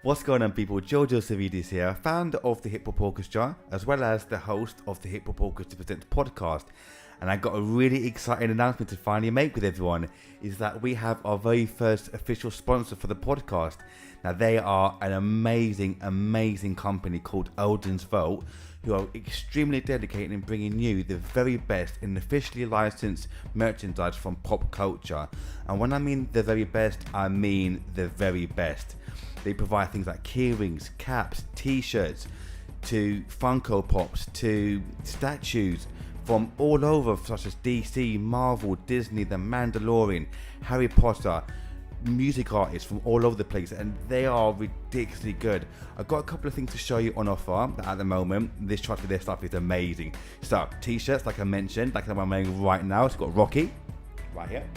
What's going on, people? Georgio Savvides here, founder of the Hip Hop Orchestra, as well as the host of the Hip Hop Orchestra Presents podcast. And I got a really exciting announcement to finally make with everyone, is that we have our very first official sponsor for the podcast. Now, they are an amazing company called Eldon's Vault, who are extremely dedicated in bringing you the very best in officially licensed merchandise from pop culture. And when I mean the very best, I mean the very best. They provide things like keyrings, caps, t-shirts, to Funko Pops, to statues from all over, such as DC, Marvel, Disney, The Mandalorian, Harry Potter, music artists from all over the place, and they are ridiculously good. I've got a couple of things to show you on offer at the moment. This trust me, their stuff is amazing. So, t-shirts, like I mentioned, like the one I'm wearing right now. It's got Rocky right here,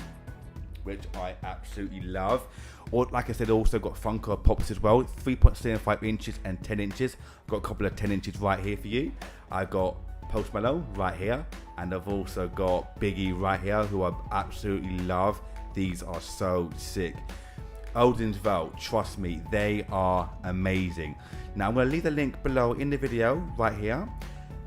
which I absolutely love. Or, like I said, also got Funko Pops as well, 3.75 inches and 10 inches. I've got a couple of 10 inches right here for you. I've got Post Malone right here, and I've also got Biggie right here, who I absolutely love. These are so sick. Eldon's Vault, trust me, they are amazing. Now, I'm going to leave the link below in the video right here,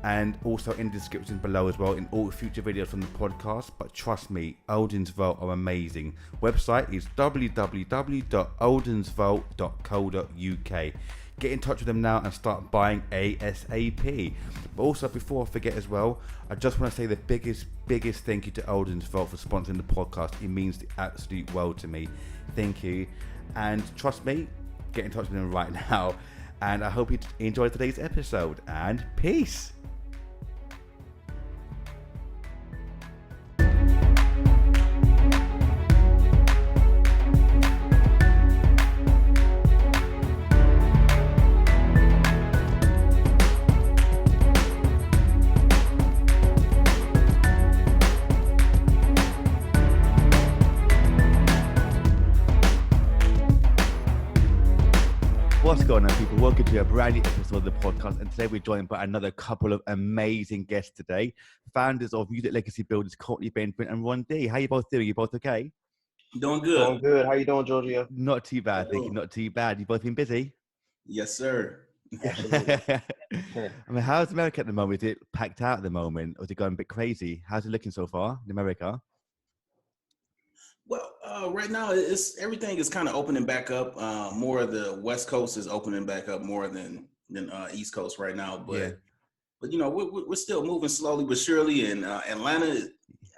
and also in the description below as well in all future videos from the podcast. But trust me, Eldon's Vault are amazing. Website is www.eldonsvault.co.uk. Get in touch with them now and start buying ASAP. But also, before I forget as well, I just want to say the biggest thank you to Eldon's Vault for sponsoring the podcast. It means the absolute world to me. Thank you. And trust me, get in touch with them right now. And I hope you enjoyed today's episode. And peace. What's going on, people? Welcome to a brand new episode of the podcast, and today we're joined by another couple of amazing guests today, founders of Music Legacy Builders, Courtney Benjamin and Ron D. How you both doing? You both okay? Doing good. Doing good. How you doing, Georgio? Not too bad, thank you. Not too bad. You both been busy? Yes, sir. Absolutely. I mean, how's America at the moment? Is it packed out at the moment, or is it going a bit crazy? How's it looking so far in America? Well, right now everything is kind of opening back up. More of the West Coast is opening back up more than East Coast right now. But Yeah. but you know we're still moving slowly but surely. And Atlanta,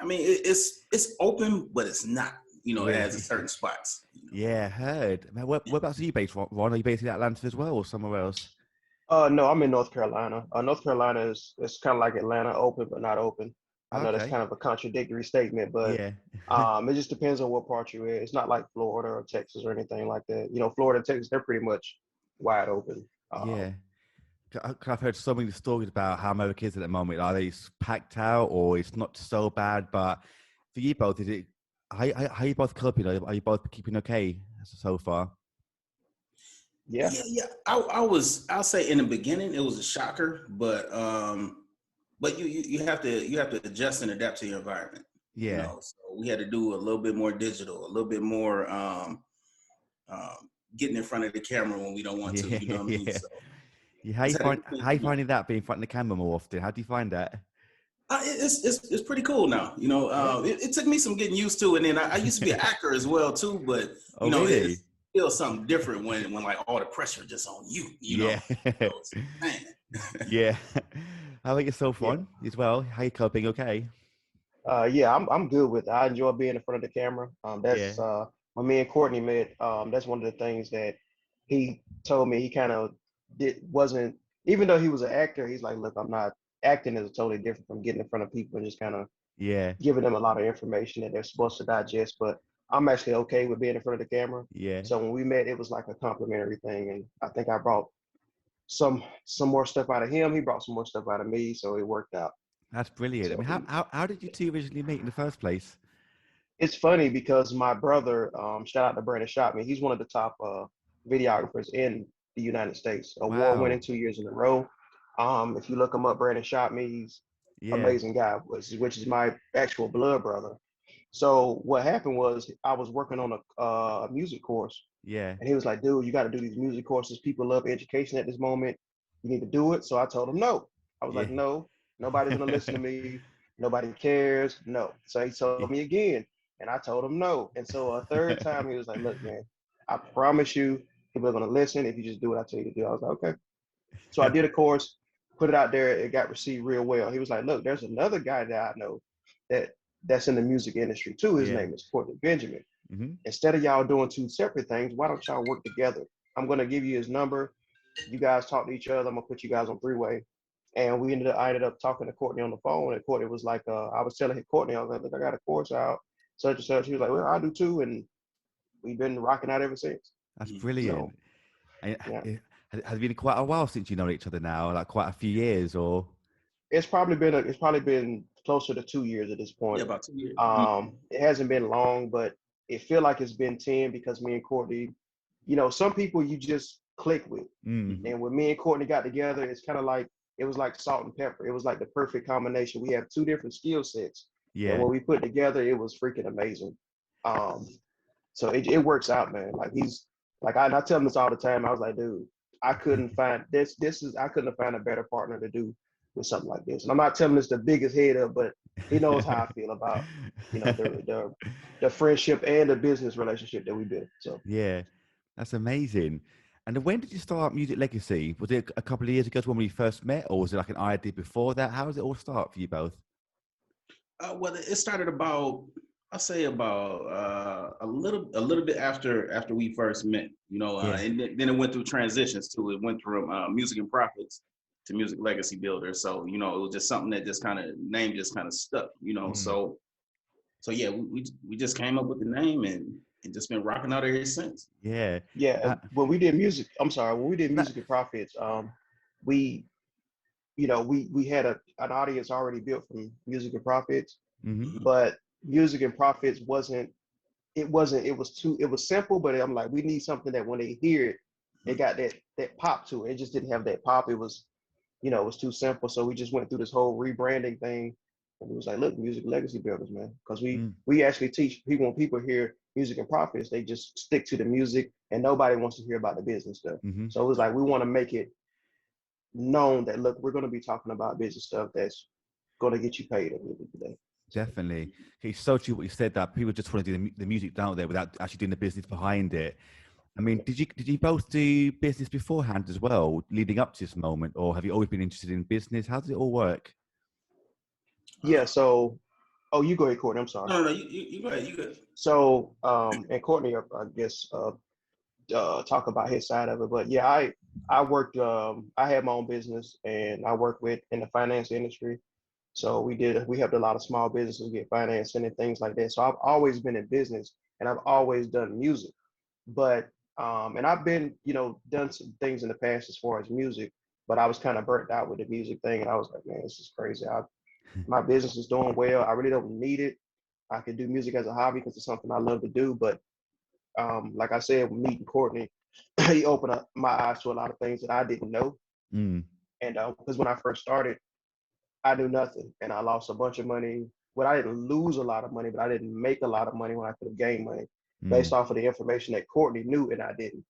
I mean it's open, but it's not. You know, Yeah. it has certain spots. Yeah, heard. Man, whereabouts are you based, Ron? Are you based in Atlanta as well, or somewhere else? No, I'm in North Carolina. North Carolina is kind of like Atlanta, open but not open. I know that's Okay. kind of a contradictory statement, but Yeah. it just depends on what part you're in. It's not like Florida or Texas or anything like that. You know, Florida and Texas, they're pretty much wide open. Yeah. I've heard so many stories about how America is at the moment. Are they packed out, or it's not so bad? But for you both, is it? How you both coping? Are you both keeping okay so far? Yeah. Yeah. I'll say in the beginning it was a shocker, but you have to adjust and adapt to your environment. Yeah. You know, so we had to do a little bit more digital, a little bit more getting in front of the camera when we don't want to. You know what I mean? Yeah. So, Yeah. How you finding that, being in front of the camera more often? How do you find that? it's pretty cool now. You know, it took me some getting used to, and then I used to be an actor as well too. But you know, really? it's still something different when like all the pressure just on you. You know, Yeah. so man. Yeah. How about yourself, Yeah. Ron, as well? How you coping? Okay. Yeah, I'm good with it. I enjoy being in front of the camera. That's when me and Courtney met. That's one of the things that he told me. He kind of wasn't, even though he was an actor. He's like, look, I'm not acting is totally different from getting in front of people and just kind of Yeah. giving them a lot of information that they're supposed to digest. But I'm actually okay with being in front of the camera. Yeah. So when we met, it was like a complimentary thing, and I think I brought some more stuff out of him. He brought some more stuff out of me, so it worked out. That's brilliant. I So mean, how did you two originally meet in the first place? it's funny because my brother, shout out to Brandon Shotman, he's one of the top videographers in the United States, award winning Wow. 2 years in a row. If you look him up, Brandon Shotman, he's Yeah. amazing guy, which is my actual blood brother. So what happened was I was working on a music course Yeah. And he was like, dude, you got to do these music courses. People love education at this moment. You need to do it. So I told him no. I was Yeah. like, no, nobody's going to listen to me. Nobody cares. No. So he told Yeah. me again. And I told him no. And so a third time, he was like, look, man, I promise you, people are going to listen if you just do what I tell you to do. I was like, okay. So I did a course, put it out there. It got received real well. He was like, look, there's another guy that I know that's in the music industry too. His Yeah. name is Courtney Benjamin. Mm-hmm. Instead of y'all doing two separate things, why don't y'all work together? I'm gonna give you his number. You guys talk to each other. I'm gonna put you guys on three-way. And I ended up talking to Courtney on the phone, and Courtney was like, I was telling Courtney, I was like, look, I got a course out, such and such. He was like, well, I do too, and we've been rocking out ever since. That's So brilliant. And yeah, has it been quite a while since you know each other now? Like quite a few years, or? it's probably been closer to 2 years at this Yeah, point. about 2 years. It hasn't been long, but it feel like it's been 10 because me and Courtney, some people you just click with. Mm. And when me and Courtney got together, it's kind of like it was like salt and pepper. It was like the perfect combination. We have two different skill sets, and Yeah. when we put together, it was freaking amazing. Um, so it works out, man. Like he's like I tell him this all the time. I was like, dude, I couldn't find this. I couldn't have found a better partner to do with something like this. And I'm not telling this the biggest head up, but he knows how I feel about the friendship and the business relationship that we built. So Yeah, that's amazing. And then when did you start Music Legacy? Was it a couple of years ago when we first met, or was it like an idea before that? How does it all start for you both? Well, it started about, I'll say about a little bit after we first met, Yeah. and then it went through transitions too. It went from Music and Profits to Music Legacy Builder. So it was just something that just kind of name just kind of stuck, Mm. So yeah, we just came up with the name and just been rocking out ever since. Yeah. yeah, Uh, when we did music, I'm sorry, when we did that, music and profits, we we had an audience already built from music and profits, hmm. Mhm. but music and profits it was simple, but I'm like, we need something that when they hear it, it got that pop to it. It just didn't have that pop. It was, it was too simple. So we just went through this whole rebranding thing. And we was like, look, music legacy builders, man. Because Mm. we actually teach people, when people hear music and profits, they just stick to the music and nobody wants to hear about the business stuff. Hmm. So it was like we want to make it known that look, we're gonna be talking about business stuff that's gonna get you paid at the end of the day. So Definitely. It's so true what you said that people just want to do the music down there without actually doing the business behind it. I mean, did you both do business beforehand as well, leading up to this moment, or have you always been interested in business? How does it all work? yeah, Uh, so you go ahead, Courtney. I'm sorry. no, you go ahead. You good. So and Courtney, I guess talk about his side of it. But yeah, I worked I had my own business and I worked with in the finance industry. So we helped a lot of small businesses get financing and things like that. So I've always been in business and I've always done music. But and I've been, done some things in the past as far as music, but I was kind of burnt out with the music thing and I was like, man, this is crazy. My business is doing well. I really don't need it. I can do music as a hobby because it's something I love to do. But like I said, meeting Courtney, he opened up my eyes to a lot of things that I didn't know. Mm. And because when I first started, I knew nothing and I lost a bunch of money. Well, I didn't lose a lot of money, but I didn't make a lot of money when I could have gained money Mm. based off of the information that Courtney knew and I didn't.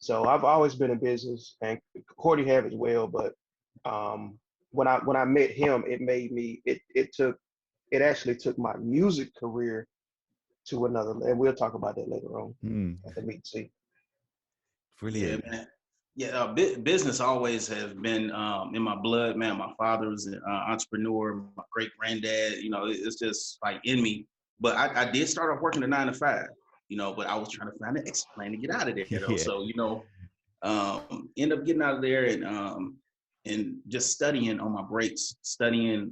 So I've always been in business and Courtney have as well. But um, when I met him, it made me, it actually took my music career to another, and we'll talk about that later on Mm. at the meet. See. Yeah, Brilliant. man. Yeah, business always has been in my blood, man. My father was an entrepreneur. My great granddad, it's just like in me. But I did start off working a 9 to 5, but I was trying to find an exit plan to get out of there, though. Yeah. So, end up getting out of there and just studying on my breaks, studying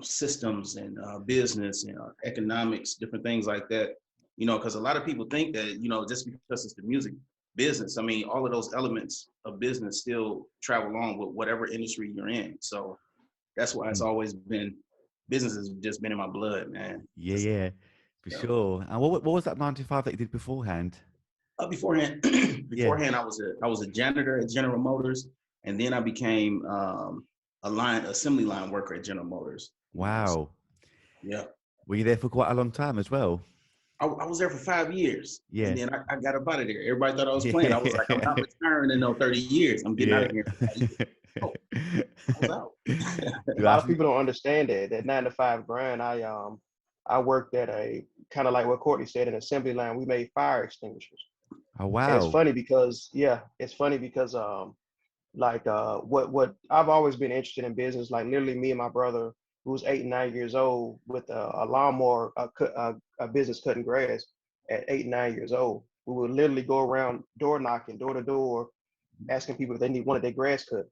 systems and business and economics, different things like that. Because a lot of people think that, just because it's the music business, I mean, all of those elements of business still travel along with whatever industry you're in. So that's why it's Mm. always been, business has just been in my blood, man. Yeah, yeah, for sure. And what was that 9 to 5 that you did beforehand? Beforehand, Yeah. I was a janitor at General Motors, and then I became assembly line worker at General Motors. So, Wow. yeah. Were you there for quite a long time as well? I was there for 5 years. Yeah. And then I got up out of there. Everybody thought I was playing. I was like, I'm Yeah. not retiring in no 30 years. I'm getting out of here. Oh, I was out. A lot of people don't understand that 9 to 5 grind. I worked at a kind of like what Courtney said, an assembly line. We made fire extinguishers. Oh, And it's wow. funny because what I've always been interested in business. Like literally, me and my brother, who was 8 and 9 years old, with a lawnmower, a business cutting grass at 8 and 9 years old. We would literally go around door knocking, door to door, asking people if they wanted their grass cut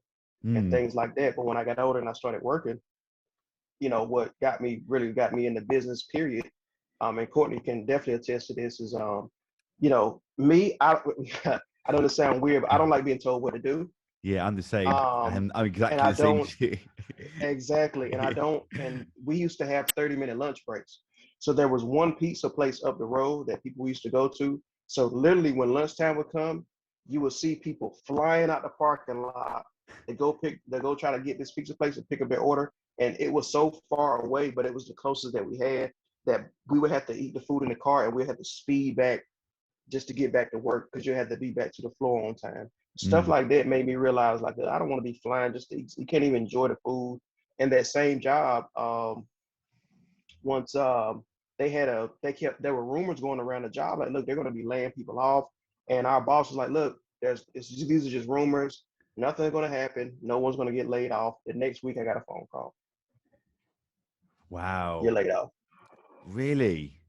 and Mm. things like that. But when I got older and I started working, what really got me in the business period, and Courtney can definitely attest to this, is me, I I know this sound weird, but I don't like being told what to do. Yeah, I'm the same. I'm And exactly I the same don't as you. exactly, and I Yeah. don't, and we used to have 30-minute lunch breaks. So there was one pizza place up the road that people used to go to. So literally when lunchtime would come, you would see people flying out the parking lot. They go try to get this pizza place and pick up their order. And it was so far away, but it was the closest that we had, that we would have to eat the food in the car and we'd have to speed back just to get back to work because you had to be back to the floor on time. Stuff Mm. like that made me realize, like, I don't want to be flying just to eat. You can't even enjoy the food. And that same job, once there were rumors going around the job, like, look, they're going to be laying people off. And our boss was like, look, these are just rumors. Nothing's going to happen. No one's going to get laid off. The next week, I got a phone call. You're Wow. laid off. Really?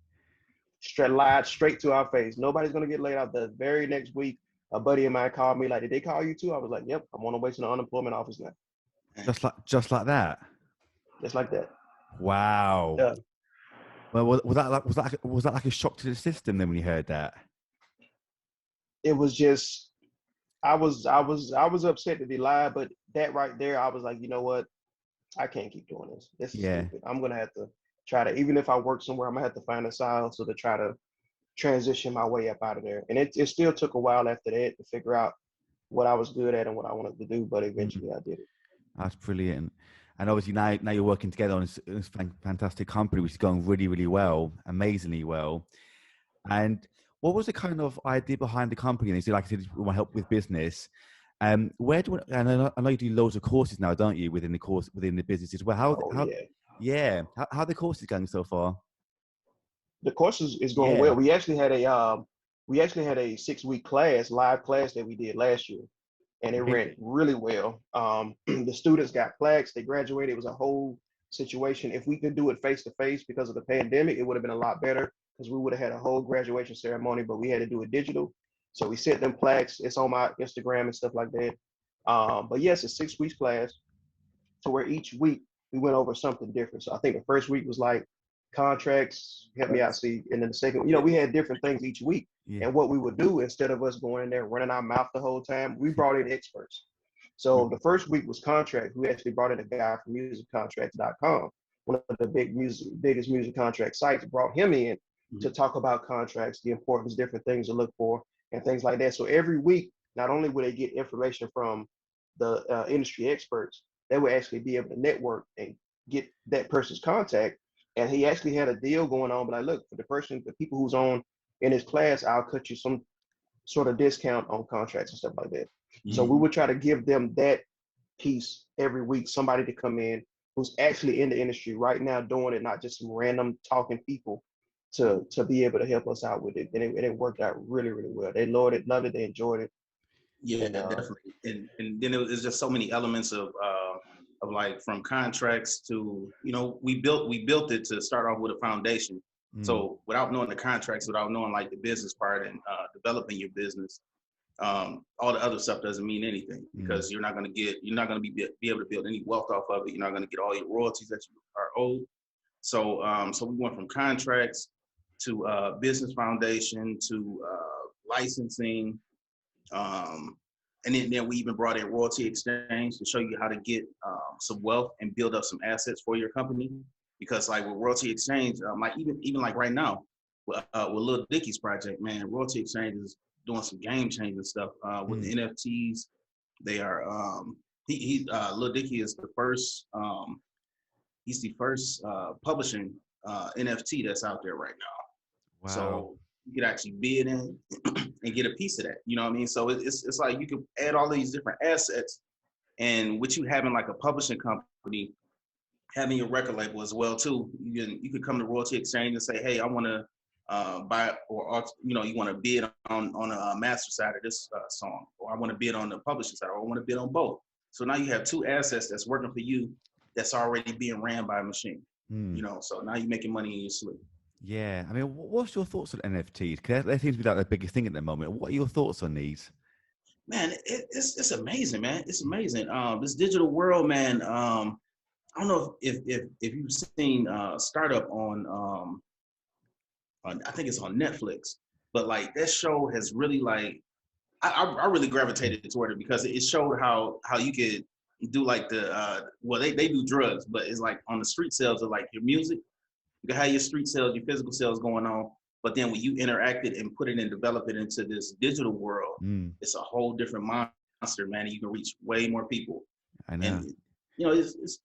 Lied straight to our face. Nobody's going to get laid off. The very next week, a buddy of mine called me like, did they call you too? I was like, yep, I'm on the way to the unemployment office now. Just like that. Just like that. Wow. Yeah. Well, was that like a shock to the system then when you heard that? It was just, I was upset that they lied, but that right there, I was like, you know what? I can't keep doing this. This is Yeah. stupid. I'm gonna have to try to, even if I work somewhere, I'm gonna have to find a side hustle to try to transition my way up out of there. And it still took a while after that to figure out what I was good at and what I wanted to do, but Mm. eventually I did it. That's brilliant. And obviously now you're working together on this fantastic company, which is going really, really well, amazingly well. And what was the kind of idea behind the company? And like I said, we want to help with business. And I know you do loads of courses now, don't you, within the business as well? Oh yeah. How are the courses going so far? The course is going Yeah. well. We actually had a 6-week class, live class that we did last year, and it ran really well. The students got plaques, they graduated. It was a whole situation. If we could do it face to face because of the pandemic, it would have been a lot better because we would have had a whole graduation ceremony, but we had to do it digital. So we sent them plaques. It's on my Instagram and stuff like that. But yes, it's 6 weeks class to where each week we went over something different. So I think the first week was like contracts, help me out, see. And then the second, we had different things each week. Yeah. And what we would do, instead of us going in there running our mouth the whole time, we brought in experts. So the first week was contract. We actually brought in a guy from musiccontracts.com, one of the biggest music contract sites, brought him in to talk about contracts, the importance, different things to look for, and things like that. So every week, not only would they get information from the industry experts, they would actually be able to network and get that person's contact. And he actually had a deal going on, but like, look, for the people who's on in his class, I'll cut you some sort of discount on contracts and stuff like that. So we would try to give them that piece every week, somebody to come in who's actually in the industry right now doing it, not just some random talking people to be able to help us out with it. And it worked out really, really well. They loved it, they enjoyed it. Yeah, definitely. And then it was just so many elements of like from contracts to, we built it to start off with a foundation. So without knowing the contracts, without knowing like the business part and developing your business, all the other stuff doesn't mean anything because you're not going to be able to build any wealth off of it. You're not going to get all your royalties that you are owed. So we went from contracts to business foundation to licensing. And then we even brought in royalty exchange to show you how to get some wealth and build up some assets for your company. Because like with royalty exchange, like even like right now with Lil Dicky's project, man, royalty exchange is doing some game changing stuff with the NFTs. They are Lil Dicky is the first he's the first publishing NFT that's out there right now. Wow. So you could actually bid in and get a piece of that. You know what I mean? So it's like you could add all these different assets, and with you having like a publishing company, having your record label as well too. You could come to Royalty Exchange and say, hey, I want to buy, or you know, you want to bid on a master side of this song, or I want to bid on the publishing side, or I want to bid on both. So now you have two assets that's working for you that's already being ran by a machine. You know, so now you're making money in your sleep. Yeah, I mean, what's your thoughts on NFTs? Because they seem to be like the biggest thing at the moment. What are your thoughts on these? Man, it's amazing, man. It's amazing. This digital world, man. I don't know if you've seen Startup on I think it's on Netflix, but like that show has really like I really gravitated toward it because it showed how you could do like the well they do drugs, but it's like on the street sales of like your music. You can have your street sales, your physical sales going on, but then when you interact it and put it and develop it into this digital world, it's a whole different monster, man. And you can reach way more people. I know. And you know, it's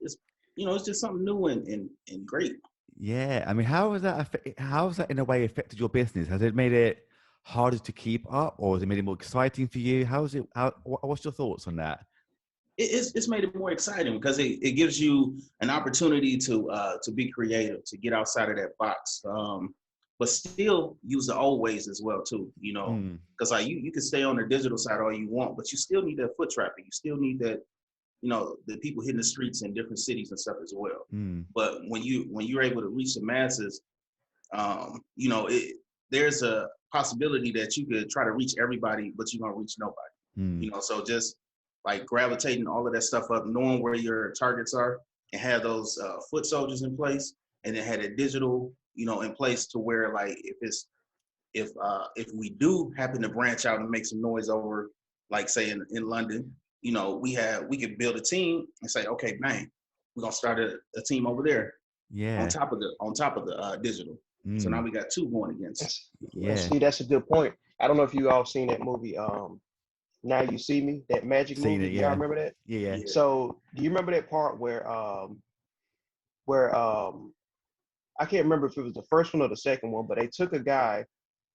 you know, it's just something new and great. Yeah, I mean, how has that in a way affected your business? Has it made it harder to keep up, or has it made it more exciting for you? What's your thoughts on that? It's made it more exciting because it gives you an opportunity to be creative, to get outside of that box, but still use the old ways as well too. You know, because like you can stay on the digital side all you want, but you still need that foot traffic. You still need that, you know, the people hitting the streets in different cities and stuff as well. But when you're able to reach the masses, you know, there's a possibility that you could try to reach everybody, but you're gonna reach nobody. You know, so just like gravitating all of that stuff up, knowing where your targets are, and have those foot soldiers in place, and then had a digital, you know, in place to where like if we do happen to branch out and make some noise over, like say in London, you know, we could build a team and say, okay, man, we're gonna start a team over there. Yeah. On top of the digital. So now we got two going against. Yeah. See, that's a good point. I don't know if you all seen that movie, Now You See Me, that magic Seen movie. it, yeah. Y'all remember that? Yeah. So do you remember that part where I can't remember if it was the first one or the second one, but they took a guy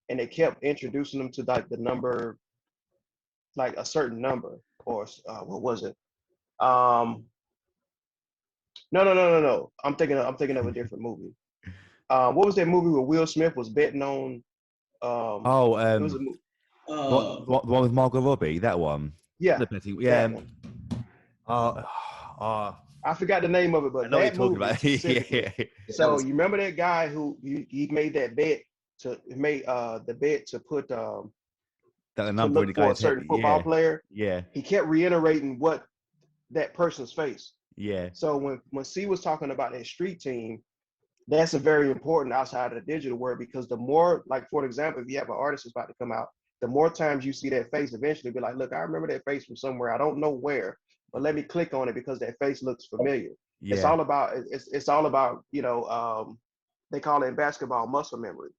and they kept introducing him to like the number, like a certain number, or what was it? No. I'm thinking of a different movie. What was that movie where Will Smith was betting on? It was a movie. The one with Margot Robbie, that one. Yeah, Yeah. that one. I forgot the name of it, but know what that you're talking movie about. specifically. Yeah. So you remember that guy who he made that bet to put That the to number in look the for a guy's certain head. football player. Yeah. He kept reiterating what that person's face. Yeah. So when C was talking about that street team, that's a very important outside of the digital world, because the more, like for example, if you have an artist that's about to come out, the more times you see that face, eventually be like, look, I remember that face from somewhere. I don't know where, but let me click on it because that face looks familiar. Yeah. It's all about you know, they call it in basketball muscle memory.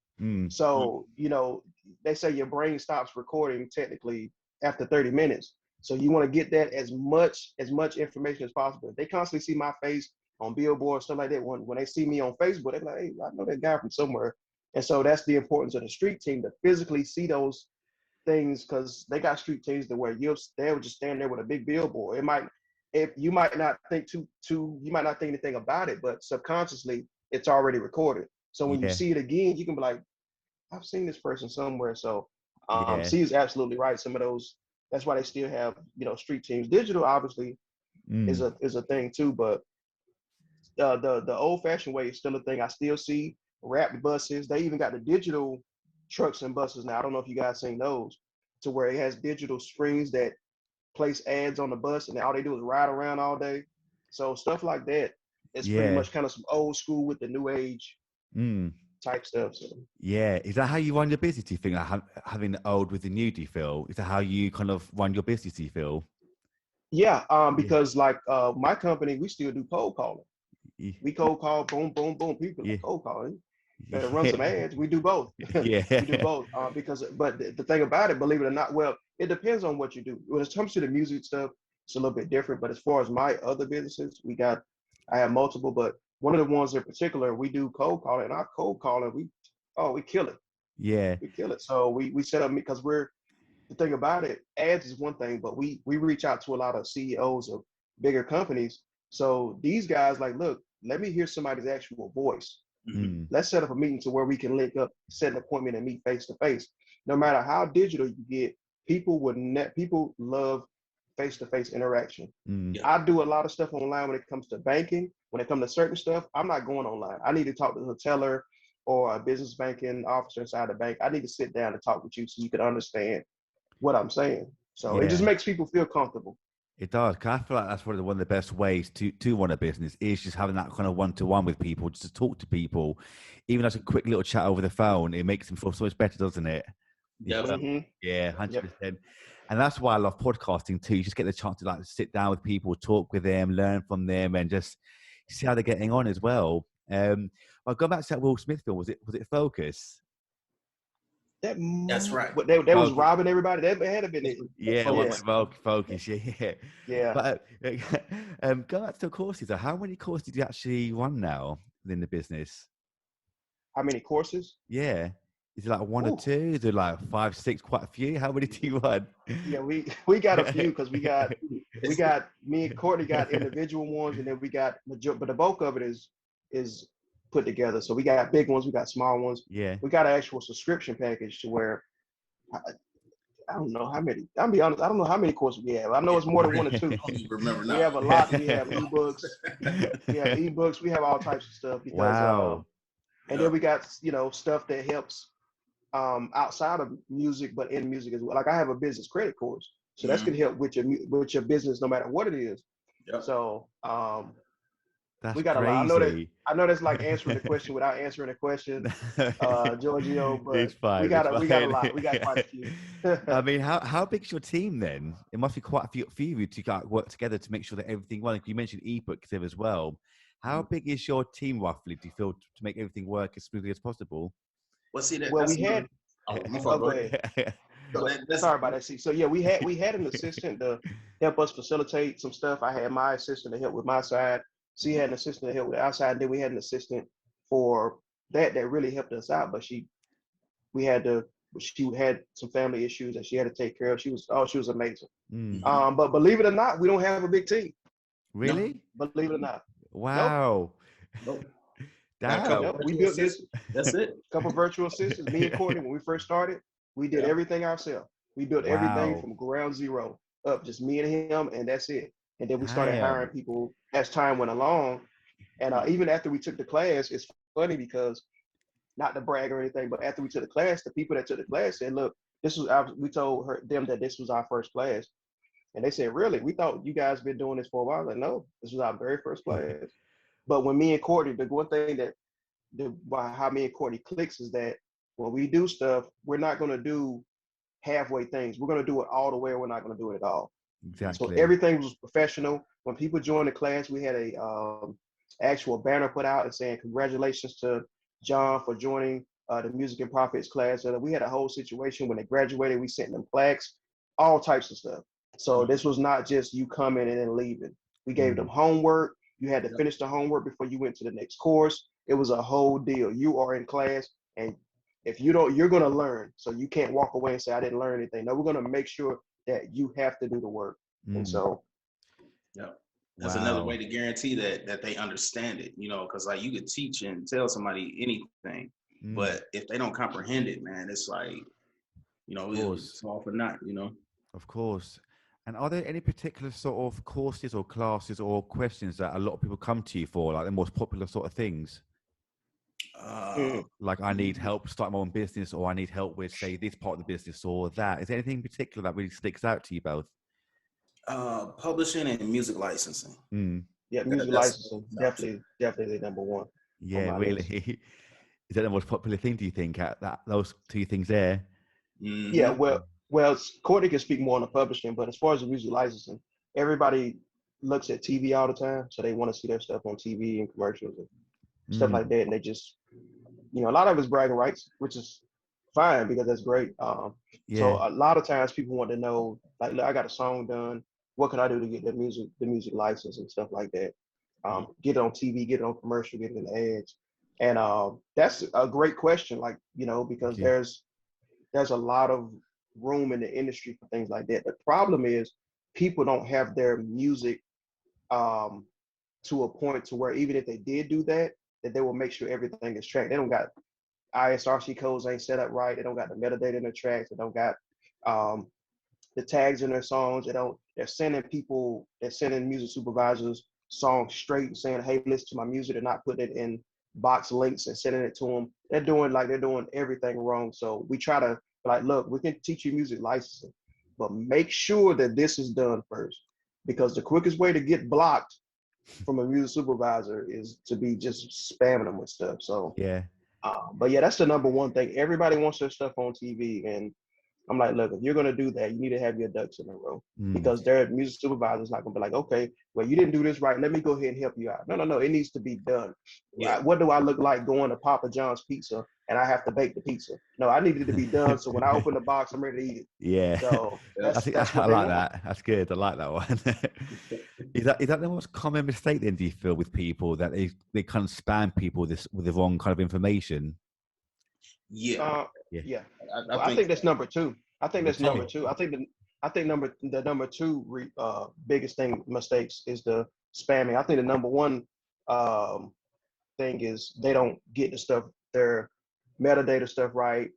So you know, they say your brain stops recording technically after 30 minutes. So you want to get that as much information as possible. If they constantly see my face on Billboard, stuff like that, when they see me on Facebook, they're like, hey, I know that guy from somewhere. And so that's the importance of the street team, to physically see those things, because they got street teams to where they would just stand there with a big billboard. If you might not think you might not think anything about it, but subconsciously it's already recorded. So when you see it again, you can be like, I've seen this person somewhere. So C is absolutely right. Some of those, that's why they still have, you know, street teams. Digital obviously is a thing too, but the old fashioned way is still a thing. I still see wrapped buses. They even got the digital trucks and buses now. I don't know if you guys seen those, to where it has digital screens that place ads on the bus, and all they do is ride around all day. So stuff like that is pretty much kind of some old school with the new age type stuff. So. Yeah, is that how you run your business? Do you think, like, having the old with the new? Do you feel, is that how you kind of run your business? Do you feel? Yeah, because like my company, we still do cold calling. We cold call, boom, boom, boom. People like cold calling. Better run some ads. We do both. We do both but the thing about it, believe it or not, well, it depends on what you do. When it comes to the music stuff, it's a little bit different. But as far as my other businesses, I have multiple, but one of the ones in particular, we do cold calling. And our cold calling, we kill it. Yeah. We kill it. So we set up because the thing about it, ads is one thing, but we reach out to a lot of CEOs of bigger companies. So these guys like, look, let me hear somebody's actual voice. Mm. Let's set up a meeting to where we can link up, set an appointment, and meet face to face. No matter how digital you get, people love face to face interaction. Mm. I do a lot of stuff online when it comes to banking. When it comes to certain stuff, I'm not going online. I need to talk to the teller or a business banking officer inside the bank. I need to sit down and talk with you so you can understand what I'm saying. So it just Yeah. makes people feel comfortable. It does. 'Cause I feel like that's probably one of the best ways to run a business is just having that kind of one-to-one with people, just to talk to people, even as a quick little chat over the phone. It makes them feel so much better, doesn't it? Yeah. Mm-hmm. Yeah, Yep. 100%. And that's why I love podcasting too. You just get the chance to like sit down with people, talk with them, learn from them, and just see how they're getting on as well. I'll go back to that Will Smith film. Was it Focus? That's right. They was Focus. robbing everybody. That had to been it. Yeah, it Yeah. was Focus. Yeah. Yeah. But go back to courses. How many courses do you actually run now in the business? How many courses? Yeah. Is it like one or Ooh. two? Is it like 5, 6, quite a few? How many do you run? Yeah, we got a few because we got me and Courtney got individual ones, and then we got but the bulk of it is put together. So we got big ones, we got small ones. Yeah. We got an actual subscription package to where I, I don't know how many. I'll be honest, I don't know how many courses we have. I know it's more than one or two. I don't even remember We now. have a lot. We have ebooks. We have all types of stuff because Wow. and then we got stuff that helps outside of music, but in music as well. Like I have a business credit course, so that's gonna help with your business no matter what it is. Yep. So That's we got a lot. crazy. I know that's like answering the question without answering the question, Giorgio, but It's fine. we got a lot. We got quite a few. I mean, how big's your team then? It must be quite a few of you to work together to make sure that everything. Well, you mentioned ebooks there as well. How big is your team roughly? Do you feel to make everything work as smoothly as possible? Well, see Well, we had. my Oh, fault, go ahead. That's Sorry about that. See, so yeah, we had an assistant to help us facilitate some stuff. I had my assistant to help with my side. She had an assistant to help with the outside. And then we had an assistant for that really helped us out. But she had some family issues that she had to take care of. She was amazing. Mm. But believe it or not, we don't have a big team. Really? No, believe it or not. Wow. Nope. Damn. Nope. We built this. That's it. Couple virtual assistants. Me and Courtney, when we first started, we did everything ourselves. We built everything Wow. from ground zero up, just me and him, and that's it. And then we started Damn. hiring people as time went along. And even after we took the class, it's funny because not to brag or anything, but after we took the class, the people that took the class said, "Look, we told them that this was our first class." And they said, "Really? We thought you guys been doing this for a while." I was like, "No, this was our very first class." But when me and Courtney, the one thing that how me and Courtney clicks is that when we do stuff, we're not going to do halfway things. We're going to do it all the way, or we're not going to do it at all. Exactly. So everything was professional. When people joined the class, we had a actual banner put out and saying congratulations to John for joining the Music and Profits class. We had a whole situation when they graduated. We sent them plaques, all types of stuff. So this was not just you coming and then leaving. We gave them homework. You had to finish the homework before you went to the next course. It was a whole deal. You are in class, and if you don't, you're going to learn. So you can't walk away and say, I didn't learn anything. No, we're going to make sure that you have to do the work. And so. Yeah. That's another way to guarantee that they understand it, because like you could teach and tell somebody anything, but if they don't comprehend it, man, it's like, it's all for naught, Of course. And are there any particular sort of courses or classes or questions that a lot of people come to you for, like the most popular sort of things? Like I need help starting my own business, or I need help with, say, this part of the business or that. Is there anything in particular that really sticks out to you both? Publishing and music licensing. Yeah, music licensing, definitely number one. Yeah, really. Is that the most popular thing, do you think, at those two things there? Yeah, well, Courtney can speak more on the publishing, but as far as the music licensing, everybody looks at TV all the time, so they want to see their stuff on TV and commercials and stuff like that, and they just, a lot of it's bragging rights, which is fine because that's great. So a lot of times people want to know, like, look, I got a song done. What can I do to get the music license and stuff like that? Get it on TV, get it on commercial, get it in ads. And that's a great question, like, because Okay. there's a lot of room in the industry for things like that. The problem is people don't have their music um, to a point to where even if they did do that, that they will make sure everything is tracked. They don't got ISRC codes ain't set up right. They don't got the metadata in the tracks. They don't got um, the tags in their songs. They're sending music supervisors songs straight and saying, hey, listen to my music. They're not putting it in box links and sending it to them. They're doing everything wrong. So we try to like, look, we can teach you music licensing, but make sure that this is done first. Because the quickest way to get blocked from a music supervisor is to be just spamming them with stuff. So Yeah. but yeah, that's the number one thing. Everybody wants their stuff on TV, and I'm like, look, if you're gonna do that, you need to have your ducks in a row Mm. because their music supervisor's not gonna be like, okay, well, you didn't do this right. Let me go ahead and help you out. No, no, no. It needs to be done. Yeah. What do I look like going to Papa John's Pizza and I have to bake the pizza? No, I needed it to be done. So when I open the box, I'm ready to eat it. Yeah. So I think that's I what they like want. that. That's good. I like that one. Is that the most common mistake then, do you feel, with people that they kind of spam people with the wrong kind of information? Yeah. Yeah. Yeah. I Well, I think think that's number two. I think Number that's number two. two. I think the number two biggest thing mistakes is the spamming. I think the number one um, thing is they don't get the stuff their metadata stuff right.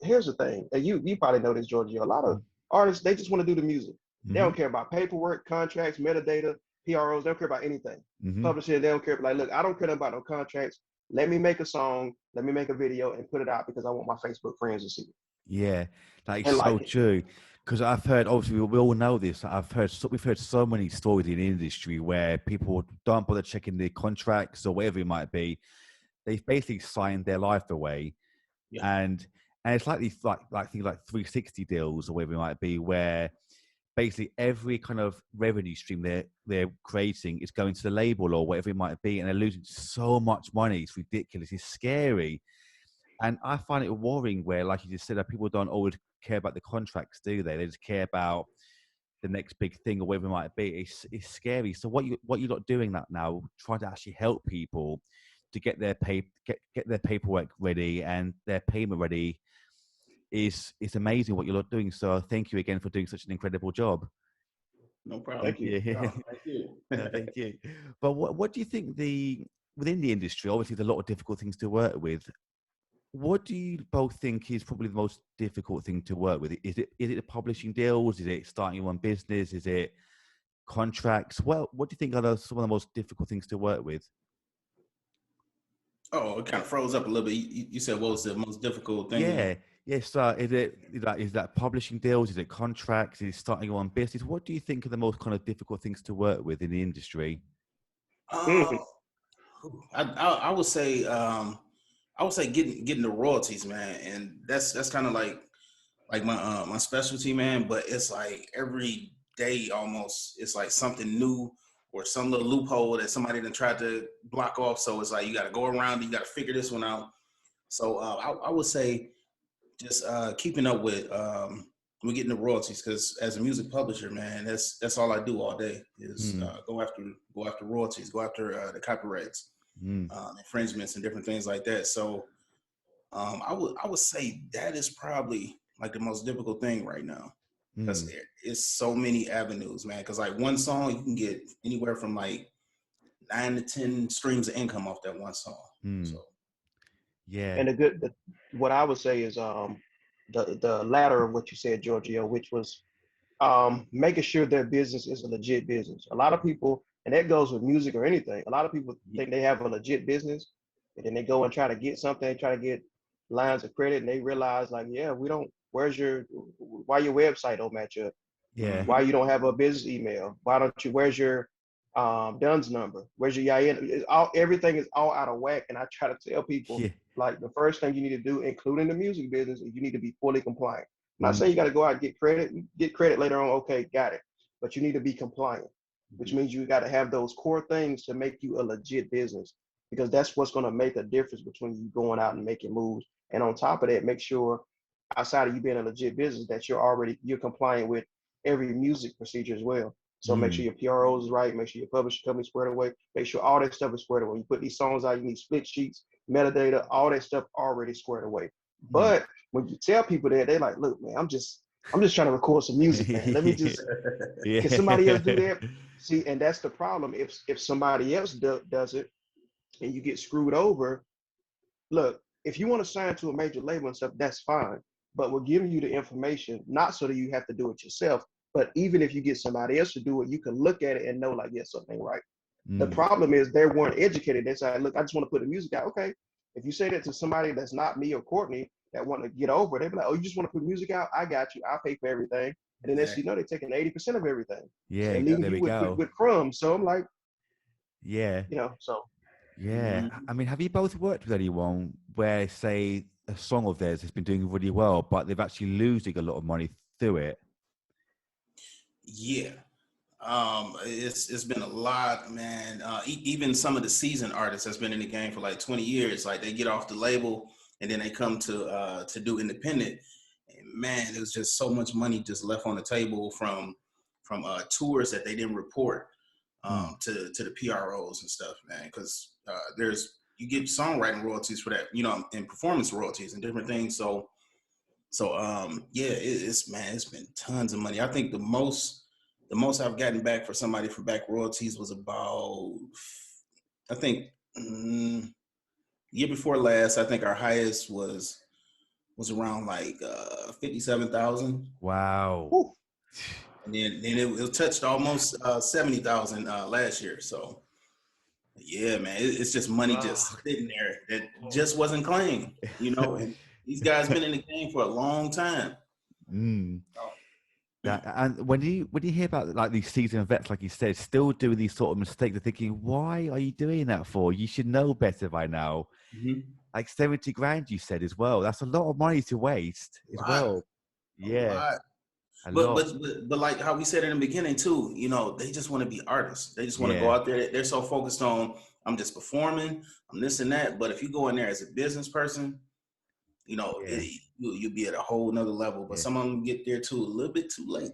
Here's the thing, and you probably know this, Georgio. A lot of artists they just want to do the music. They Mm-hmm. don't care about paperwork, contracts, metadata, PROs. They don't care about anything. Mm-hmm. Publishing, they don't care. Like, look, I don't care about no contracts. Let me make a song. Let me make a video and put it out because I want my Facebook friends to see it Yeah, that is and so like it. true. Because I've heard, obviously, we all know this. We've heard so many stories in the industry where people don't bother checking their contracts or whatever it might be. They've basically signed their life away, yeah. and it's like these like things like 360 deals or whatever it might be, where basically every kind of revenue stream they're creating is going to the label or whatever it might be, and they're losing so much money. It's ridiculous. It's scary. And I find it worrying where, like you just said, that people don't always care about the contracts, do they? They just care about the next big thing or whatever it might be. It's scary. So what you're not doing that now, trying to actually help people to get their get their paperwork ready and their payment ready is amazing what you're not doing. So thank you again for doing such an incredible job. No problem. Thank you. Yeah. No, thank you. No, thank you. But what do you think within the industry? Obviously, there's a lot of difficult things to work with. What do you both think is probably the most difficult thing to work with? Is it the publishing deals? Is it starting your own business? Is it contracts? Well, what do you think are some of the most difficult things to work with? Oh, it kind of froze up a little bit. You said what was the most difficult thing? Yeah, yes. Is that publishing deals? Is it contracts? Is it starting your own business? What do you think are the most kind of difficult things to work with in the industry? Uh, I would say getting the royalties, man, and that's kind of like my specialty, man. But it's like every day almost, it's like something new or some little loophole that somebody done tried to block off. So it's like you got to go around, you got to figure this one out. So I would say just keeping up with getting the royalties, because as a music publisher, man, that's all I do all day is Mm, go after royalties, go after the copyrights, mm, infringements, and different things like that. So I would say that is probably like the most difficult thing right now, because mm. it's so many avenues, man. Because like one song, you can get anywhere from like 9 to 10 streams of income off that one song. Mm. So Yeah. And what I would say is the latter of what you said, Giorgio, which was making sure their business is a legit business. A lot of people, and that goes with music or anything. A lot of people think they have a legit business, and then they go and try to get something, try to get lines of credit, and they realize like, yeah, we don't. Why your website don't match up? Yeah. Why you don't have a business email? Why don't you? Where's your DUNS number? Where's your EIN? Everything is all out of whack. And I try to tell people Yeah. like the first thing you need to do, including the music business, is you need to be fully compliant. I'm not Mm, saying you got to go out and get credit. You get credit later on. Okay, got it. But you need to be compliant, which means you got to have those core things to make you a legit business, because that's what's going to make a difference between you going out and making moves. And on top of that, make sure outside of you being a legit business that you're compliant with every music procedure as well. So make sure your PROs is right, make sure your publishing company is squared away, make sure all that stuff is squared away. You put these songs out, you need split sheets, metadata, all that stuff already squared away. But when you tell people that, they're like, look, man, I'm just trying to record some music, man. Let me just can somebody else do that? See, and that's the problem. If somebody else does it and you get screwed over, look, if you want to sign to a major label and stuff, that's fine. But we're giving you the information, not so that you have to do it yourself, but even if you get somebody else to do it, you can look at it and know, like, yes, something ain't right. The problem is they weren't educated. They say, look, I just want to put the music out. Okay. If you say that to somebody that's not me or Courtney that want to get over it, they be like, oh, you just want to put music out? I got you. I'll pay for everything. And then next thing you know, they're taking 80% of everything. Yeah, and leaving you with crumbs. So I'm like, so. Yeah. I mean, have you both worked with anyone where, say, a song of theirs has been doing really well, but they've actually losing a lot of money through it? Yeah. It's been a lot, man. Even some of the seasoned artists that's been in the game for like 20 years, like they get off the label and then they come to do independent. And man, there's just so much money just left on the table from tours that they didn't report to the PROs and stuff, man. Because you get songwriting royalties for that, and performance royalties and different things. So it's been tons of money. I think the most I've gotten back for somebody for back royalties was about, I think, year before last. I think our highest was around like 57,000. Wow. Woo. And then it touched almost 70,000 last year. So yeah, man, it's just money just sitting there that just wasn't claimed, and these guys been in the game for a long time. And when you hear about like these seasoned vets, like you said, still doing these sort of mistakes, they're thinking, why are you doing that for? You should know better by now. Like 70 grand, you said as well. That's a lot of money to waste as well. Yeah. But like how we said in the beginning too, they just want to be artists. They just want to go out there. They're so focused on, I'm just performing, I'm this and that. But if you go in there as a business person, you'll be at a whole nother level. But some of them get there too a little bit too late.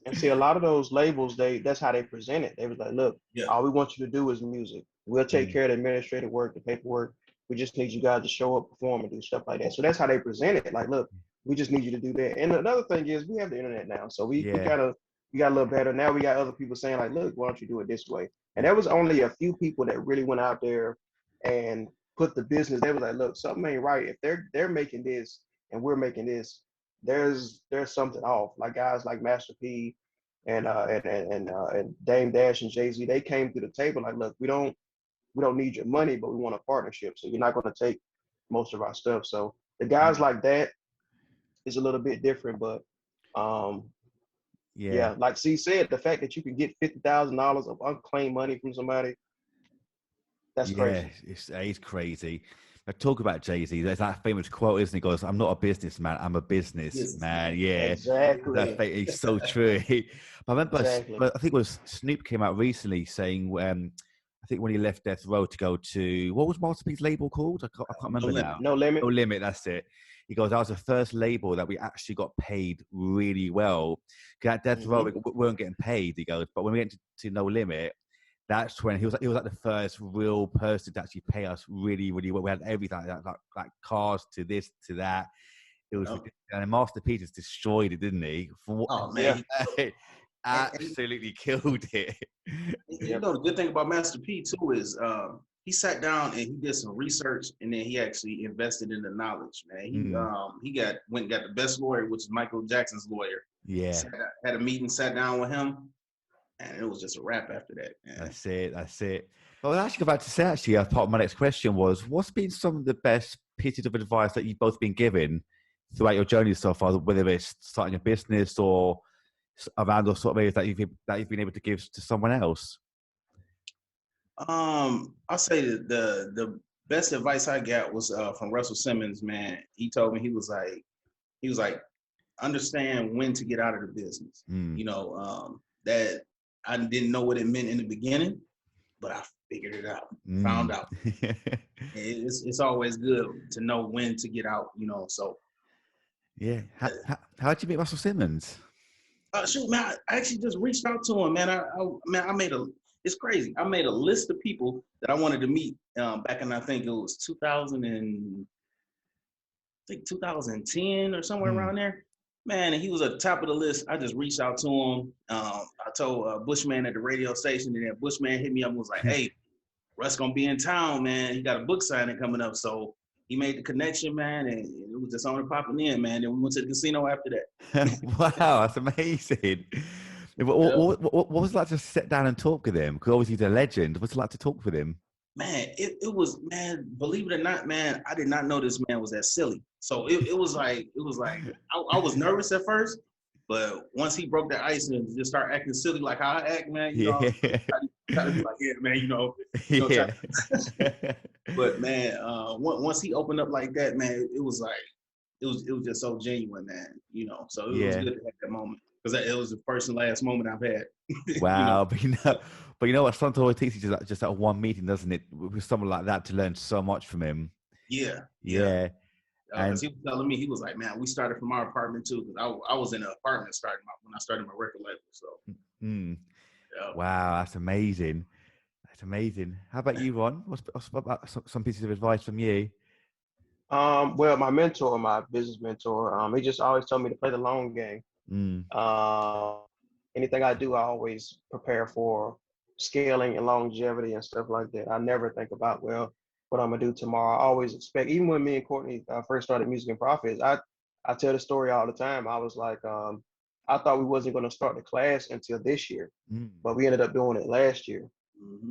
And see, a lot of those labels, that's how they present it. They was like, look, all we want you to do is music. We'll take care of the administrative work, the paperwork. We just need you guys to show up, perform, and do stuff like that. So that's how they present it. Like, look, we just need you to do that. And another thing is we have the internet now. So we got a little better. Now we got other people saying like, look, why don't you do it this way? And there was only a few people that really went out there and put the business. They was like, look, something ain't right. If they're making this and we're making this, there's something off. Like guys like Master P and Dame Dash and Jay-Z, they came to the table like, look, we don't need your money, but we want a partnership. So you're not going to take most of our stuff. So the guys like that is a little bit different, but like C said, the fact that you can get $50,000 of unclaimed money from somebody, that's crazy. It's crazy. I talk about Jay-Z. There's that famous quote, isn't it? He goes, "I'm not a businessman. I'm a businessman." Yeah, exactly. It's so true. But I remember, I think it was Snoop came out recently saying, I think when he left Death Row to go to, what was Master P's label called? I can't remember now. No Limit. No Limit. That's it. He goes, that was the first label that we actually got paid really well. At Death Row, we weren't getting paid. He goes, but when we went to No Limit, that's when he was like the first real person to actually pay us really, really well. We had everything like cars to this, to that. It was, and Master P just destroyed it, didn't he? Man. Absolutely killed it. The good thing about Master P too is he sat down and he did some research and then he actually invested in the knowledge, man. He went and got the best lawyer, which is Michael Jackson's lawyer. Yeah. Had a meeting, sat down with him, and it was just a wrap after that, man. That's it. Well, I was actually about to say, part of my next question was, what's been some of the best pieces of advice that you've both been given throughout your journey so far, whether it's starting a business or around those sort of areas that you've been able to give to someone else? I'll say that the best advice I got was from Russell Simmons, man. He told me, he was like, understand when to get out of the business. That I didn't know what it meant in the beginning, but I figured it out, found out. It's always good to know when to get out, so. Yeah. How did you meet Russell Simmons? Shoot, man, I actually just reached out to him, man. I made it's crazy. I made a list of people that I wanted to meet back in, I think it was 2010 or somewhere Mm. around there. Man, and he was at the top of the list. I just reached out to him. I told Bushman at the radio station, and then Bushman hit me up and was like, "Hey, Russ gonna be in town, man. He got a book signing coming up." So he made the connection, man, and it was just on and popping in, man. Then we went to the casino after that. Wow, that's amazing. Yeah. What was it like to sit down and talk with him? Because obviously he's a legend. What's it like to talk with him? Man, it was, man, believe it or not, man, I did not know this man was that silly. So it was like I was nervous at first, but once he broke the ice and just started acting silly like how I act, man, Yeah. try to be like, yeah, man, Yeah. but man, once he opened up like that, man, it was like it was just so genuine, man, So it was Yeah. good to have that moment because it was the first and last moment I've had. Wow, but you know what? Sometimes it takes you just that one meeting, doesn't it, with someone like that to learn so much from him. Yeah. Yeah. Because he was telling me, he was like, man, we started from our apartment too. Because I was in an apartment when I started my record label. So, yeah. Wow, that's amazing. That's amazing. How about you, Ron? What's about some pieces of advice from you? Well, my mentor, my business mentor, he just always told me to play the long game. Mm. Anything I do, I always prepare for scaling and longevity and stuff like that. I never think about, well, what I'm gonna do tomorrow. I always expect, even when me and Courtney first started Music and Profits, I tell the story all the time. I was like, I thought we wasn't gonna start the class until this year, but we ended up doing it last year.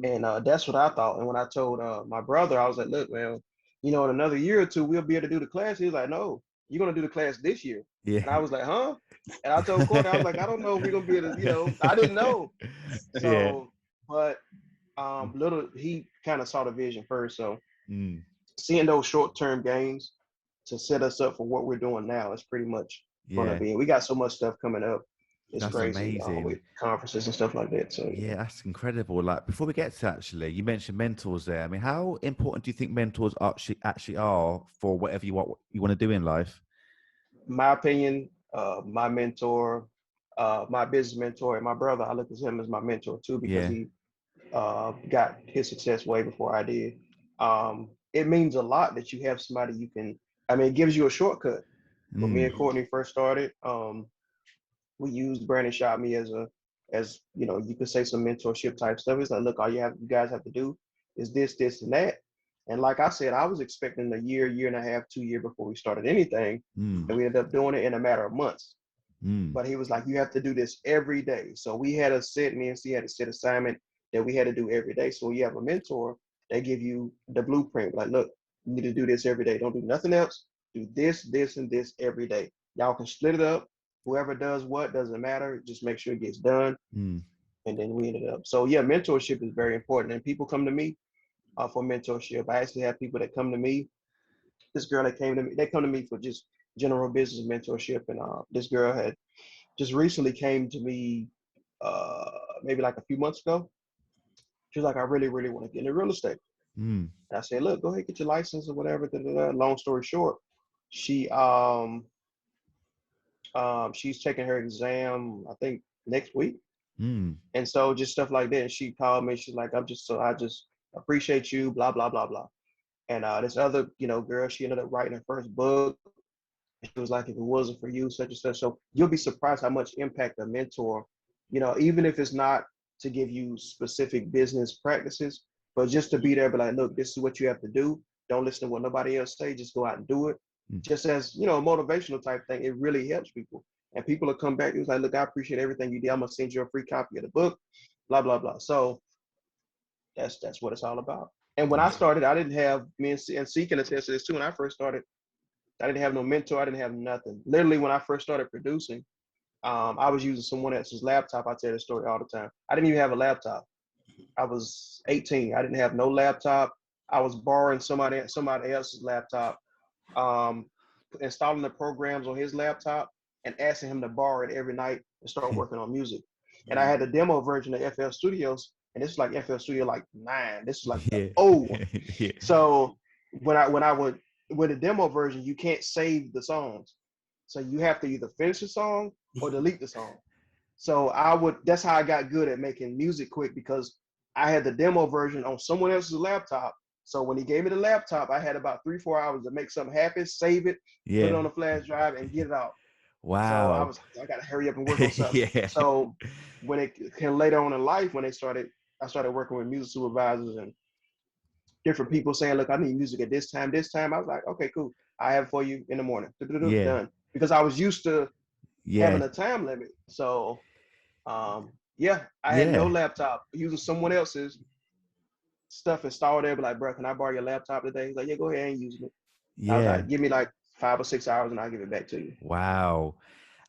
And that's what I thought. And when I told my brother, I was like, look, well, in another year or two, we'll be able to do the class. He was like, no, you're going to do the class this year. Yeah. And I was like, huh? And I told Courtney, I was like, I don't know if we're going to be able to, I didn't know. So, but he kind of saw the vision first. So seeing those short-term gains to set us up for what we're doing now is pretty much going to be. We got so much stuff coming up. It's that's crazy amazing. with conferences and stuff like that. So yeah, that's incredible. Like, before we get to actually, you mentioned mentors there. I mean, how important do you think mentors actually are for whatever you want to do in life? My opinion, my mentor, my business mentor, and my brother, I look at him as my mentor too because he got his success way before I did. It means a lot that you have somebody you can. I mean, it gives you a shortcut. When me and Courtney first started, we used Brandon shot me as you could say some mentorship type stuff. It's like, look, all you guys have to do is this, this, and that. And like I said, I was expecting a year and a half, 2 years before we started anything. And we ended up doing it in a matter of months. But he was like, you have to do this every day. So we had me and C had a set assignment that we had to do every day. So you have a mentor, they give you the blueprint. Like, look, you need to do this every day. Don't do nothing else. Do this, this, and this every day. Y'all can split it up. Whoever does what doesn't matter. Just make sure it gets done. And then we ended up. So yeah, mentorship is very important. And people come to me for mentorship. I actually have people that come to me. This girl that came to me, they come to me for just general business mentorship. And this girl had just recently came to me maybe like a few months ago. She was like, I really, really want to get into real estate. And I said, look, go ahead, get your license or whatever. Long story short, she's taking her exam, I think next week. And so just stuff like that. And she called me. She's like, I just appreciate you, blah, blah, blah, blah. And this other, girl, she ended up writing her first book. She was like, if it wasn't for you, such and such. So you'll be surprised how much impact a mentor, even if it's not to give you specific business practices, but just to be there, be like, look, this is what you have to do. Don't listen to what nobody else say. Just go out and do it. Just as, a motivational type thing, it really helps people. And people will come back. It was like, look, I appreciate everything you did. I'm going to send you a free copy of the book, blah, blah, blah. So that's what it's all about. And when I started, I didn't have, me and C can attest to this too. When I first started, I didn't have no mentor. I didn't have nothing. Literally, when I first started producing, I was using someone else's laptop. I tell the story all the time. I didn't even have a laptop. I was 18. I didn't have no laptop. I was borrowing somebody else's laptop, installing the programs on his laptop and asking him to borrow it every night and start working on music. And I had the demo version of FL Studios, and this is like FL Studio like 9. This is like the old one. So with the demo version, you can't save the songs. So you have to either finish the song or delete the song. So that's how I got good at making music quick, because I had the demo version on someone else's laptop. So when he gave me the laptop, I had about 3-4 hours to make something happen, save it, put it Yeah. on a flash drive, and get it out. So Wow. I got to hurry up and work on something. Yeah. So when it came later on in life, when I started working with music supervisors and different people saying, look, I need music at this time, this time. I was like, okay, cool. I have it for you in the morning. Yeah. Done. Because I was used to Yeah. having a time limit. So yeah, I had no Yeah. laptop, using someone else's stuff installed there. But like, bro, can I borrow your laptop today? He's like, yeah, go ahead and use it. I was Yeah. like, give me like 5 or 6 hours and I'll give it back to you. Wow.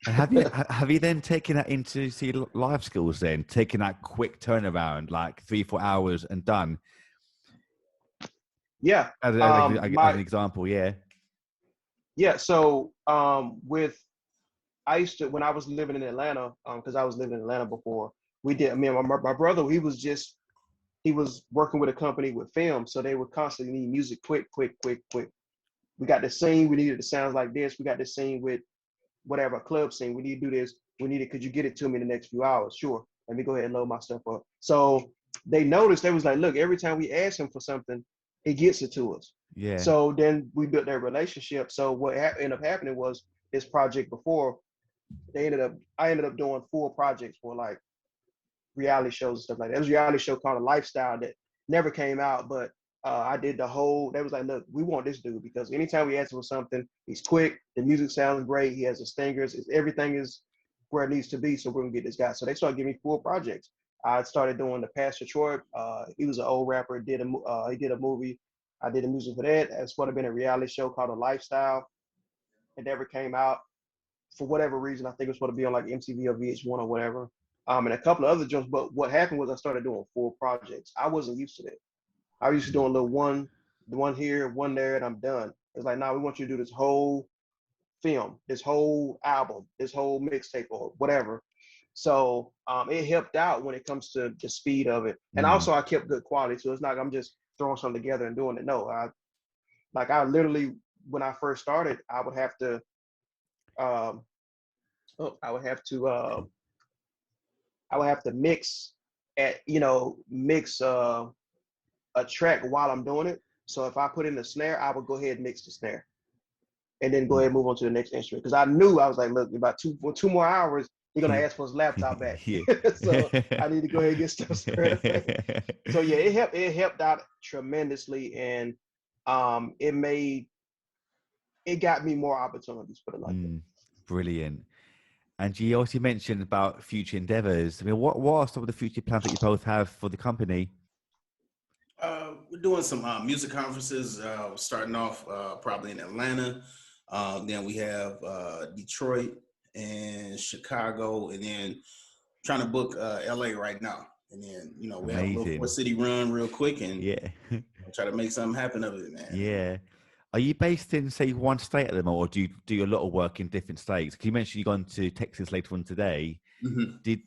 And have you then taken that into life skills then? Taking that quick turnaround, like 3-4 hours and done? Yeah. As an example, yeah. Yeah. So with I used to, when I was living in Atlanta, because I was living in Atlanta before, we did, I mean, my brother, he was working with a company with film. So they would constantly need music quick, quick, quick, quick. We got this scene, we needed the sounds like this. We got this scene with whatever club scene. We need to do this. We need it. Could you get it to me in the next few hours? Sure. Let me go ahead and load my stuff up. So they noticed, they was like, look, every time we ask him for something, he gets it to us. Yeah. So then we built that relationship. So what ended up happening was, this project before, I ended up doing full projects for like reality shows and stuff like that. There was a reality show called A Lifestyle that never came out, but I did the whole. They was like, look, we want this dude, because anytime we ask him for something, he's quick. The music sounds great. He has the stingers. Everything is where it needs to be. So we're gonna get this guy. So they started giving me full projects. I started doing the Pastor Troy. He was an old rapper. He did a movie. I did the music for that. It's supposed to been a reality show called A Lifestyle. It never came out for whatever reason. I think it was supposed to be on like MTV or VH1 or whatever. And a couple of other jumps. But what happened was I started doing full projects. I wasn't used to that. I was used to doing a little one here, one there, and I'm done. It's like, now we want you to do this whole film, this whole album, this whole mixtape or whatever. So it helped out when it comes to the speed of it. And also I kept good quality. So it's not like I'm just throwing something together and doing it. No, I literally, when I first started, I would have to um, I would have to mix a track while I'm doing it. So if I put in the snare, I would go ahead and mix the snare, and then go ahead and move on to the next instrument. Because I knew, I was like, look, about 2 more hours, you're gonna ask for his laptop back. So I need to go ahead and get stuff started. So yeah, it helped out tremendously, and it got me more opportunities, put it like that. Brilliant. And you also mentioned about future endeavors. I mean, what are some of the future plans that you both have for the company? We're doing some music conferences. Starting off probably in Atlanta. Then we have Detroit and Chicago, and then trying to book LA right now. And then, we have a little 4-city run real quick, and try to make something happen of it, man. Yeah. Are you based in, say, one state at the moment, or do you do a lot of work in different states? Because you mentioned you're going to Texas later on today. Mm-hmm. Do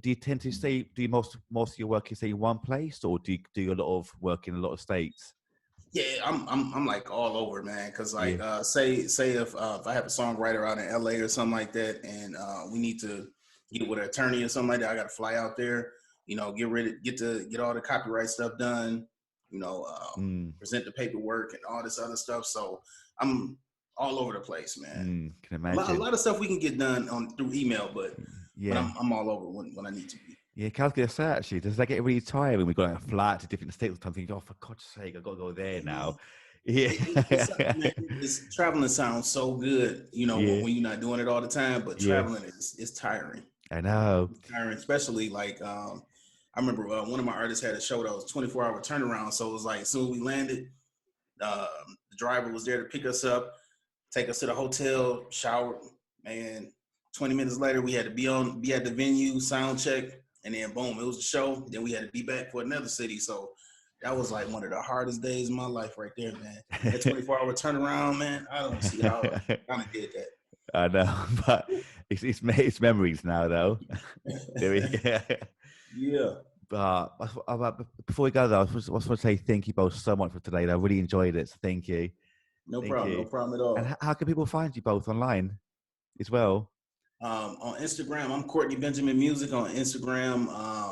you tend to do most of your work in, say, one place, or do you do a lot of work in a lot of states? Yeah, I'm like all over, man. Cause like say if I have a songwriter out in LA or something like that, and we need to get with an attorney or something like that, I got to fly out there. Get all the copyright stuff done. Present the paperwork and all this other stuff. So I'm all over the place, man. Can imagine. A lot of stuff we can get done through email, but I'm all over when I need to be. Yeah, I was going to say, actually, does that get really tired when we go like a flight to different states? I'm thinking, oh, for God's sake, I've got to go there now. Yeah. Traveling sounds so good, when you're not doing it all the time, but traveling is tiring. I know. It's tiring, especially like, I remember one of my artists had a show that was 24-hour turnaround. So it was like, as soon as we landed, the driver was there to pick us up, take us to the hotel, shower, man. 20 minutes later, we had to be at the venue, sound check, and then boom, it was a show. Then we had to be back for another city. So that was like one of the hardest days of my life right there, man. That 24-hour turnaround, man, I don't see how I kind of did that. I know, but it's memories now, though. Yeah. But before we go, though, I just want to say thank you both so much for today. I really enjoyed it, so thank you. No problem at all. And how can people find you both online as well? On Instagram, I'm Courtney Benjamin Music on Instagram,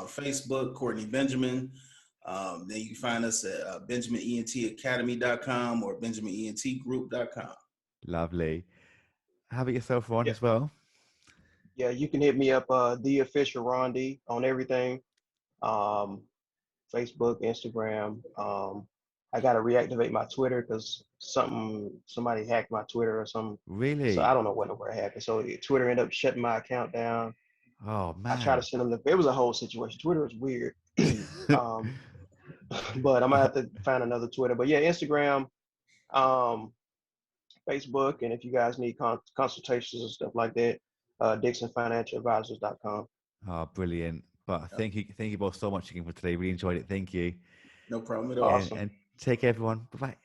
Facebook, Courtney Benjamin. Then you can find us at BenjaminENTAcademy.com or BenjaminENTgroup.com. Lovely. How about yourself, Ron, Yeah, as well? yeah, you can hit me up, the official Ron D on everything. Um, Facebook, Instagram. I gotta reactivate my Twitter because somebody hacked my Twitter or something. So I Really? don't know what happened. So Twitter ended up shutting my account down. Oh, I tried to man. send them it was a whole situation. Twitter is weird. um, but I'm gonna have to find another Twitter. But yeah, Instagram, um, Facebook, and if you guys need consultations and stuff like that, DixonFinancialAdvisors.com. Oh, brilliant. But Yep. thank you both so much again for today. Really enjoyed it. Thank you. No problem at all. And, Awesome. and take care, everyone. Bye bye.